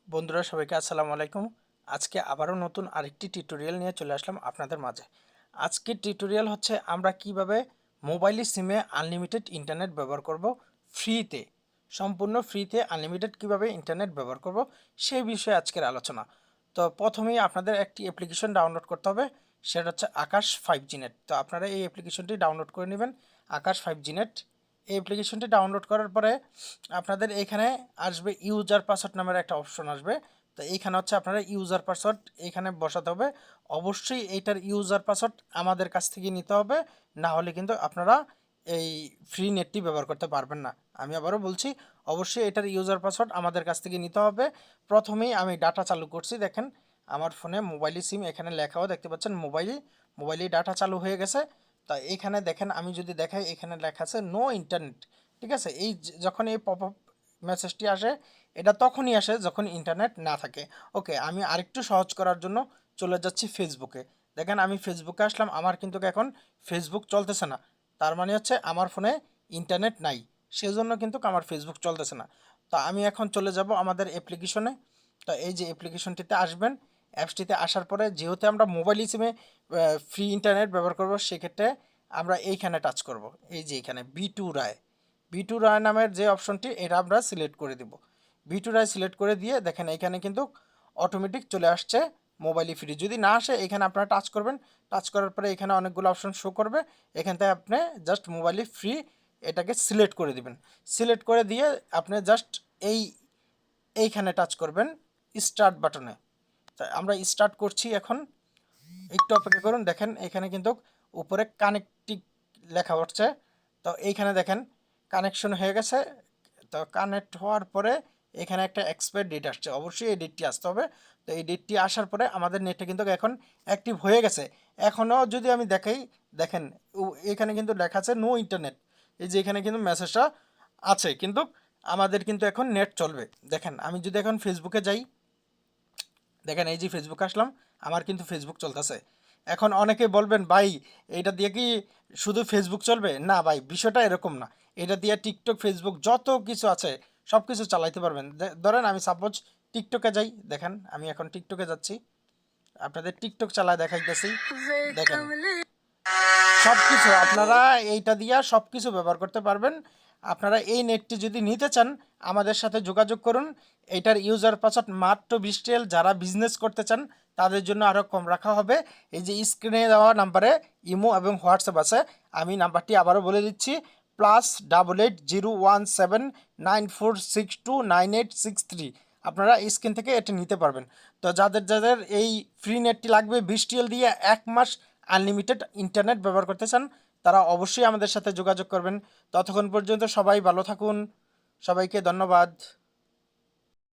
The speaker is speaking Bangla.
বন্ধুরা সবাইকে আসসালামু আলাইকুম। আজকে আবারও নতুন আরেকটি টিউটোরিয়াল নিয়ে চলে আসলাম আপনাদের মাঝে। আজকের টিউটোরিয়াল হচ্ছে আমরা কিভাবে মোবাইলের সিমে আনলিমিটেড ইন্টারনেট ব্যবহার করব ফ্রিতে। সম্পূর্ণ ফ্রিতে আনলিমিটেড কিভাবে ইন্টারনেট ব্যবহার করব সেই বিষয়ে আজকের আলোচনা। তো প্রথমেই আপনাদের একটি অ্যাপ্লিকেশন ডাউনলোড করতে হবে, সেটা হচ্ছে আকাশ 5G নেট। তো আপনারা এই অ্যাপ্লিকেশনটি ডাউনলোড করে নেবেন, আকাশ 5G নেট। এই অ্যাপ্লিকেশনটি ডাউনলোড করার পরে আপনাদের এখানে আসবে ইউজার পাসওয়ার্ড নামের একটা অপশন আসবে। তো এইখানে হচ্ছে আপনারা ইউজার পাসওয়ার্ড এখানে বসাতে হবে। অবশ্যই এইটার ইউজার পাসওয়ার্ড আমাদের কাছ থেকে নিতে হবে, না হলে কিন্তু আপনারা এই ফ্রি নেটটি ব্যবহার করতে পারবেন না। আমি আবারও বলছি, অবশ্যই এটার ইউজার পাসওয়ার্ড আমাদের কাছ থেকে নিতে হবে। প্রথমেই আমি ডাটা চালু করছি, দেখেন আমার ফোনে মোবাইলে সিম এখানে লেখাও দেখতে পাচ্ছেন, মোবাইলে ডাটা চালু হয়ে গেছে। তা এইখানে দেখেন, আমি যদি দেখাই এখানে লেখা আছে নো ইন্টারনেট। ঠিক আছে, এই যখন এই পপ আপ মেসেজটি আসে, এটা তখনই আসে যখন ইন্টারনেট না থাকে। ওকে, আমি আরেকটু সহজ করার জন্য চলে যাচ্ছি ফেসবুকে। দেখেন আমি ফেসবুকে আসলাম, আমার কিন্তু এখন ফেসবুক চলতেছে না। তার মানে হচ্ছে আমার ফোনে ইন্টারনেট নাই, সেজন্য কিন্তু আমার ফেসবুক চলতেছে না। তো আমি এখন চলে যাব আমাদের অ্যাপ্লিকেশনে। তো এই যে অ্যাপ্লিকেশনটিতে আসবেন, অ্যাপসটিতে আসার পরে যেহেতু আমরা মোবাইল সিমে ফ্রি ইন্টারনেট ব্যবহার করব, সেক্ষেত্রে আমরা এইখানে টাচ করব। এই যে এখানে বি টু রায় নামের যে অপশনটি, এটা আমরা সিলেক্ট করে দিব। বি টু রায় সিলেক্ট করে দিয়ে দেখেন এখানে কিন্তু অটোমেটিক চলে আসছে মোবাইল ফ্রি। যদি না আসে এখানে আপনারা টাচ করবেন, টাচ করার পরে এখানে অনেকগুলো অপশন শো করবে, এখান থেকে আপনি জাস্ট মোবাইল ফ্রি এটাকে সিলেক্ট করে দিবেন। সিলেক্ট করে দিয়ে আপনি জাস্ট এইখানে টাচ করবেন স্টার্ট বাটনে। তা আমরা স্টার্ট করছি এখন, একটু অপেক্ষা করুন। দেখেন এখানে কিন্তু উপরে কানেক্টিং লেখা উঠছে। তো এইখানে দেখেন কানেকশন হয়ে গেছে। তো কানেক্ট হওয়ার পরে এখানে একটা এক্সপায়ার ডেট আসছে, অবশ্যই এই ডেটটি আসতে হবে। তো এই ডেটটি আসার পরে আমাদের নেটটা কিন্তু এখন অ্যাক্টিভ হয়ে গেছে। এখনও যদি আমি দেখাই, দেখেন এখানে কিন্তু লেখা আছে নো ইন্টারনেট। এই যে এখানে কিন্তু মেসেজটা আছে, কিন্তু আমাদের কিন্তু এখন নেট চলবে। দেখেন আমি যদি এখন ফেসবুকে যাই, দেখেন এই যে ফেসবুকে আসলাম, আমার কিন্তু ফেসবুক চলতেছে। এখন অনেকে বলবেন ভাই এটা দিয়ে কি শুধু ফেসবুক চলবে? না ভাই, বিষয়টা এরকম না। এটা দিয়ে টিকটক, ফেসবুক যত কিছু আছে সব কিছু চালাইতে পারবেন। ধরেন আমি সাপোজ টিকটকে যাই, দেখেন আমি এখন টিকটকে যাচ্ছি, আপনাদের টিকটক চালায় দেখাইতেছি। দেখেন সব কিছু আপনারা এইটা দিয়া সব কিছু ব্যবহার করতে পারবেন। আপনারা এই নেটটি যদি নিতে চান আমাদের সাথে যোগাযোগ করুন। এইটার ইউজার পাসওয়ার্ড মাত্র 20 TL। যারা বিজনেস করতে চান তাদের জন্য আরও কম রাখা হবে। এই যে স্ক্রিনে দেওয়া নাম্বারে ইমো এবং হোয়াটসঅ্যাপ আছে, আমি নাম্বারটি আবারও বলে দিচ্ছি, +88017946298863। আপনারা স্ক্রিন থেকে এটা নিতে পারবেন। তো যাদের যাদের এই ফ্রি নেটটি লাগবে 20 TL দিয়ে 1 মাস আনলিমিটেড ইন্টারনেট ব্যবহার করতে চান, তারা অবশ্যই আমাদের সাথে যোগাযোগ করবেন। ততক্ষণ পর্যন্ত সবাই ভালো থাকুন, সবাইকে ধন্যবাদ।